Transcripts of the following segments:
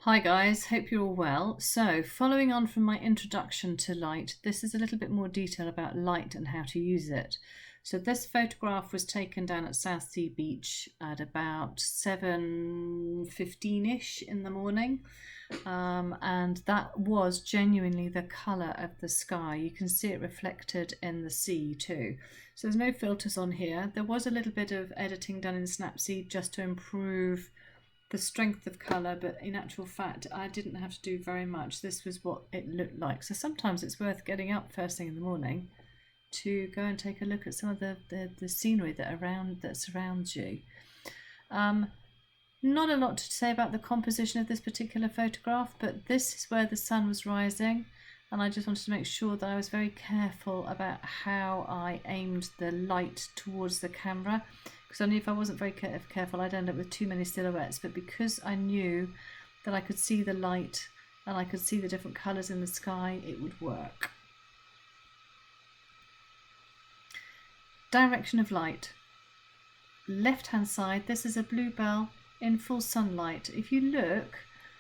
Hi guys, hope you're all well. So, following on from my introduction to light, this is a little bit more detail about light and how to use it. So this photograph was taken down at Southsea Beach at about 7:15ish in the morning. And that was genuinely the colour of the sky. You can see it reflected in the sea too. So there's no filters on here. There was a little bit of editing done in Snapseed just to improve the strength of colour, but in actual fact I didn't have to do very much. This was what it looked like. So sometimes it's worth getting up first thing in the morning to go and take a look at some of the scenery that surrounds you. Not a lot to say about the composition of this particular photograph, but this is where the sun was rising, and I just wanted to make sure that I was very careful about how I aimed the light towards the camera, because I knew if I wasn't very careful I'd end up with too many silhouettes. But because I knew that I could see the light and I could see the different colours in the sky, it would work. Direction of light. Left hand side, this is a bluebell in full sunlight. If you look,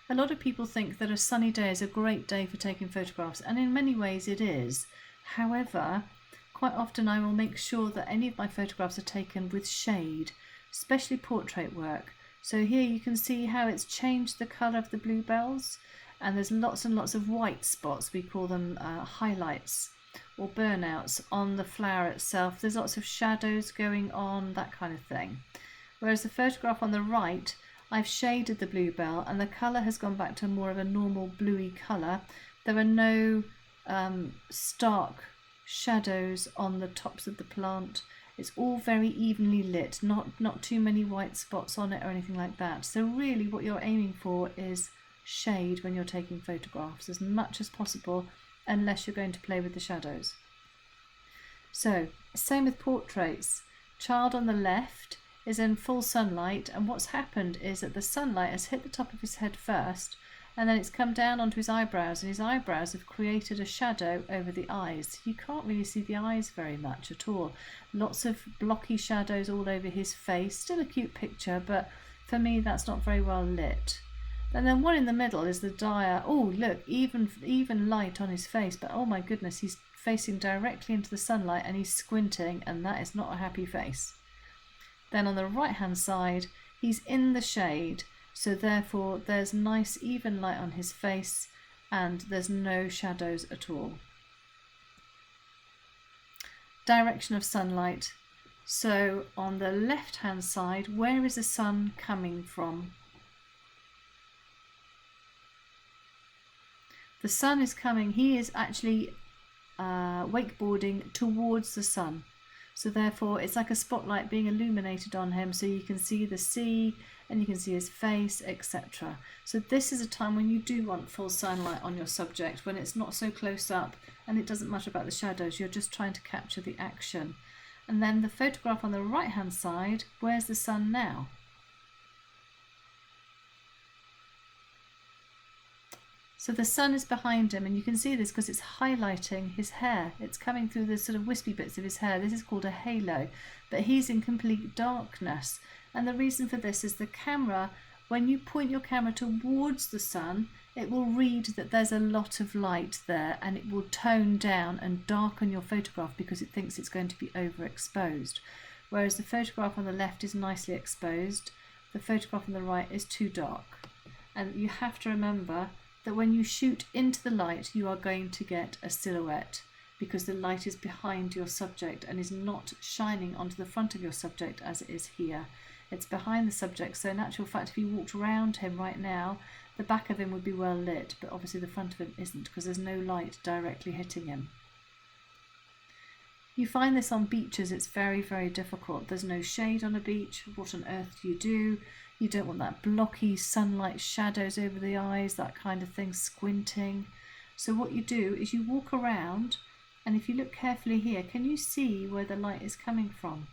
a lot of people think that a sunny day is a great day for taking photographs, and in many ways it is. However, quite often I will make sure that any of my photographs are taken with shade, especially portrait work. So here you can see how it's changed the colour of the bluebells, and there's lots and lots of white spots. We call them highlights or burnouts on the flower itself. There's lots of shadows going on, that kind of thing. Whereas the photograph on the right, I've shaded the bluebell and the colour has gone back to more of a normal bluey colour. There are no stark shadows on the tops of the plant. It's all very evenly lit, not too many white spots on it or anything like that. So really what you're aiming for is shade when you're taking photographs as much as possible, unless you're going to play with the shadows. So same with portraits. Child on the left is in full sunlight, and what's happened is that the sunlight has hit the top of his head first, and then it's come down onto his eyebrows, and his eyebrows have created a shadow over the eyes. You can't really see the eyes very much at all. Lots of blocky shadows all over his face. Still a cute picture, but for me that's not very well lit. And then one in the middle is the dire, oh look, even light on his face, but oh my goodness, he's facing directly into the sunlight and he's squinting, and that is not a happy face. Then on the right hand side, he's in the shade, so therefore there's nice even light on his face and there's no shadows at all. Direction of sunlight. So on the left hand side, where is the sun coming from? The sun is coming, he is actually wakeboarding towards the sun. So therefore it's like a spotlight being illuminated on him, so you can see the sea and you can see his face, etc. So this is a time when you do want full sunlight on your subject, when it's not so close up and it doesn't matter about the shadows, you're just trying to capture the action. And then the photograph on the right hand side, where's the sun now? So the sun is behind him, and you can see this because it's highlighting his hair. It's coming through the sort of wispy bits of his hair. This is called a halo, but he's in complete darkness. And the reason for this is the camera, when you point your camera towards the sun, it will read that there's a lot of light there, and it will tone down and darken your photograph because it thinks it's going to be overexposed. Whereas the photograph on the left is nicely exposed, the photograph on the right is too dark. And you have to remember that when you shoot into the light, you are going to get a silhouette because the light is behind your subject and is not shining onto the front of your subject as it is here. It's behind the subject, so in actual fact, if you walked around him right now, the back of him would be well lit, but obviously the front of him isn't because there's no light directly hitting him. You find this on beaches, it's very, very difficult. There's no shade on a beach. What on earth do you do? You don't want that blocky sunlight shadows over the eyes, that kind of thing, squinting. So what you do is you walk around, and if you look carefully here, can you see where the light is coming from?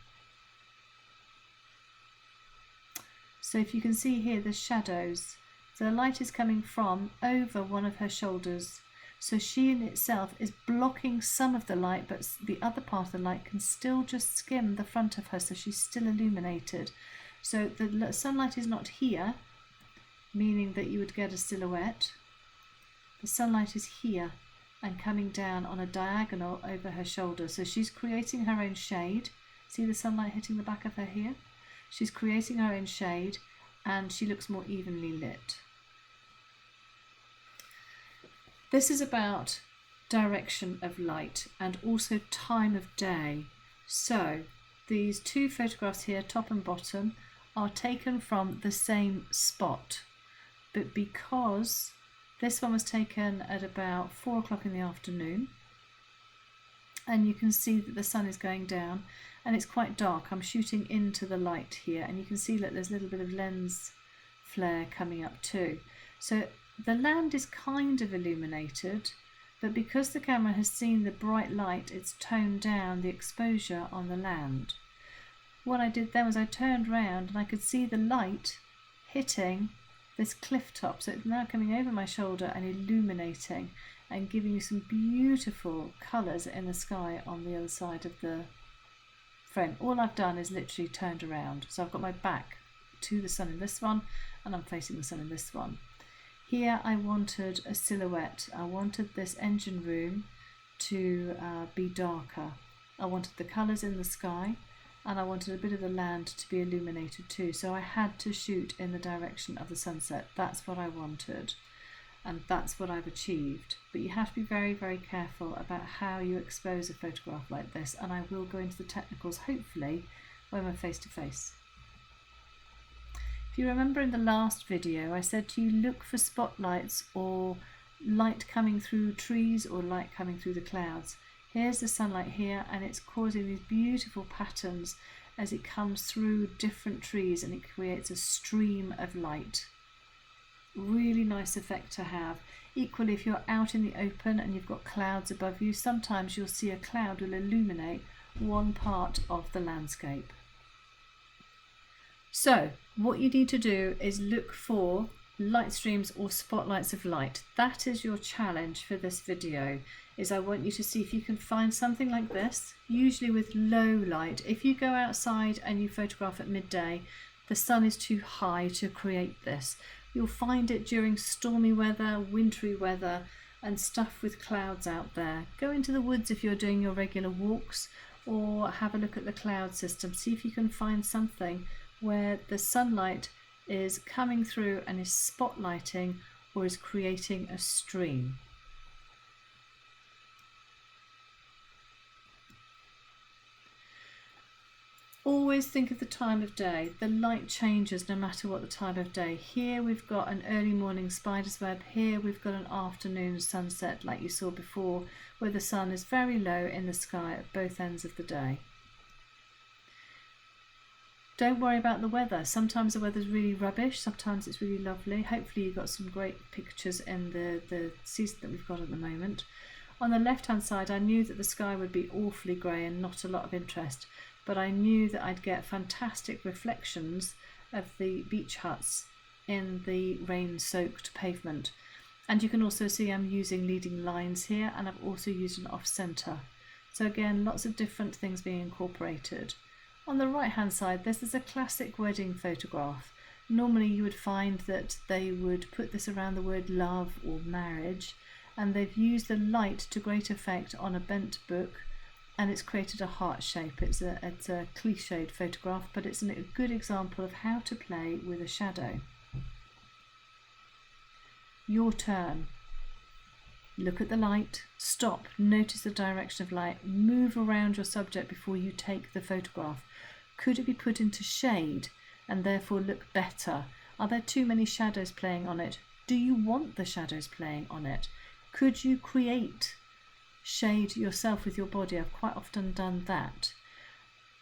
So if you can see here, the shadows. So the light is coming from over one of her shoulders. So she in itself is blocking some of the light, but the other part of the light can still just skim the front of her, so she's still illuminated. So the sunlight is not here, meaning that you would get a silhouette. The sunlight is here and coming down on a diagonal over her shoulder. So she's creating her own shade. See the sunlight hitting the back of her here? She's creating her own shade and she looks more evenly lit. This is about direction of light and also time of day. So these two photographs here, top and bottom, are taken from the same spot. But because this one was taken at about 4 o'clock in the afternoon, and you can see that the sun is going down and it's quite dark. I'm shooting into the light here and you can see that there's a little bit of lens flare coming up too. So the land is kind of illuminated, but because the camera has seen the bright light, it's toned down the exposure on the land. What I did then was I turned round and I could see the light hitting this cliff top. So it's now coming over my shoulder and illuminating and giving you some beautiful colours in the sky on the other side of the frame. All I've done is literally turned around. So I've got my back to the sun in this one and I'm facing the sun in this one. Here I wanted a silhouette. I wanted this engine room to be darker. I wanted the colours in the sky and I wanted a bit of the land to be illuminated too. So I had to shoot in the direction of the sunset. That's what I wanted and that's what I've achieved. But you have to be very, very careful about how you expose a photograph like this, and I will go into the technicals hopefully when we're face to face. If you remember in the last video I said to you look for spotlights or light coming through trees or light coming through the clouds. Here's the sunlight here and it's causing these beautiful patterns as it comes through different trees and it creates a stream of light. Really nice effect to have. Equally, if you're out in the open and you've got clouds above you, sometimes you'll see a cloud will illuminate one part of the landscape. So what you need to do is look for light streams or spotlights of light. That is your challenge for this video, is I want you to see if you can find something like this, usually with low light. If you go outside and you photograph at midday, the sun is too high to create this. You'll find it during stormy weather, wintry weather and stuff with clouds out there. Go into the woods if you're doing your regular walks, or have a look at the cloud system. See if you can find something where the sunlight is coming through and is spotlighting or is creating a stream. Always think of the time of day. The light changes no matter what the time of day. Here we've got an early morning spider's web. Here we've got an afternoon sunset like you saw before, where the sun is very low in the sky at both ends of the day. Don't worry about the weather. Sometimes the weather's really rubbish, sometimes it's really lovely. Hopefully you've got some great pictures in the season that we've got at the moment. On the left hand side I knew that the sky would be awfully grey and not a lot of interest, but I knew that I'd get fantastic reflections of the beach huts in the rain-soaked pavement. And you can also see I'm using leading lines here, and I've also used an off-centre. So again, lots of different things being incorporated. On the right-hand side, this is a classic wedding photograph. Normally you would find that they would put this around the word love or marriage, and they've used the light to great effect on a bent book, and it's created a heart shape. It's a cliched photograph, but it's a good example of how to play with a shadow. Your turn. Look at the light, stop, notice the direction of light, move around your subject before you take the photograph. Could it be put into shade and therefore look better? Are there too many shadows playing on it? Do you want the shadows playing on it? Could you create shade yourself with your body? I've quite often done that.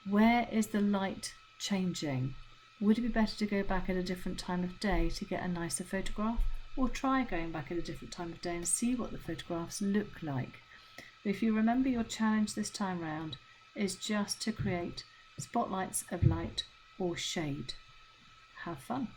Where is the light changing? Would it be better to go back at a different time of day to get a nicer photograph? Or try going back at a different time of day and see what the photographs look like. But if you remember, your challenge this time round is just to create spotlights of light or shade. Have fun.